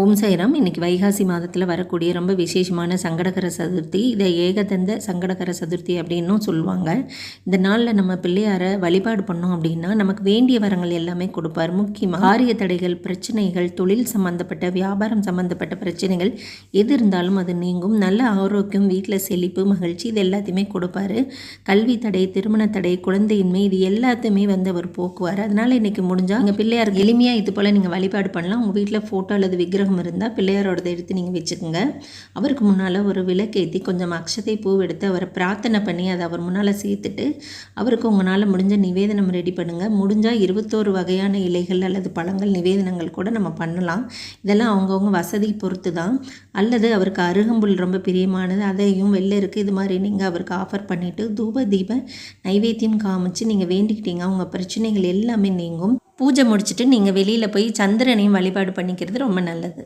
ஓம் சாய்ராம். இன்றைக்கி வைகாசி மாதத்தில் வரக்கூடிய ரொம்ப விசேஷமான சங்கடகர சதுர்த்தி. இதை ஏகதந்த சங்கடகர சதுர்த்தி அப்படின்னும் சொல்லுவாங்க. இந்த நாளில் நம்ம பிள்ளையாரை வழிபாடு பண்ணோம் அப்படின்னா நமக்கு வேண்டிய வரங்கள் எல்லாமே கொடுப்பார். முக்கியமாக காரிய தடைகள், பிரச்சனைகள், தொழில் சம்மந்தப்பட்ட, வியாபாரம் சம்மந்தப்பட்ட பிரச்சனைகள் எது இருந்தாலும் அது நீங்கும். நல்ல ஆரோக்கியம், வீட்டில் செழிப்பு, மகிழ்ச்சி இது எல்லாத்தையுமே கொடுப்பாரு. கல்வி தடை, திருமண தடை, குழந்தையின்மை இது எல்லாத்தையுமே அவர் போக்குவார். அதனால் இன்றைக்கி முடிஞ்சால் நீங்கள் பிள்ளையார் எளிமையாக இது போல் நீங்கள் வழிபாடு பண்ணலாம். உங்கள் வீட்டில் ஃபோட்டோ அல்லது விக்கிரகம் இருந்தால் பிள்ளையாரோடதை எடுத்து நீங்கள் வச்சுக்கோங்க. அவருக்கு முன்னால் ஒரு விளக்கேற்றி கொஞ்சம் அக்ஷதை பூ எடுத்து அவரை பிரார்த்தனை பண்ணி அதை அவர் முன்னால் சேர்த்துட்டு அவருக்கு உங்களால் முடிஞ்ச நிவேதனம் ரெடி பண்ணுங்கள். முடிஞ்சால் 21 வகையான இலைகள் அல்லது பழங்கள் நிவேதனங்கள் கூட நம்ம பண்ணலாம். இதெல்லாம் அவங்கவுங்க வசதி பொறுத்து தான். அல்லது அவருக்கு அருகம்புல் ரொம்ப பிரியமானது, அதையும் வெள்ளை இருக்குது, இது மாதிரி நீங்கள் அவருக்கு ஆஃபர் பண்ணிவிட்டு தூப தீப நைவேத்தியம் காமிச்சு நீங்கள் வேண்டிக்கிட்டீங்க அவங்க பிரச்சனைகள் எல்லாமே நீங்கும். பூஜை முடிச்சுட்டு நீங்கள் வெளியில் போய் சந்திரனையும் வழிபாடு பண்ணிக்கிறது ரொம்ப நல்லது.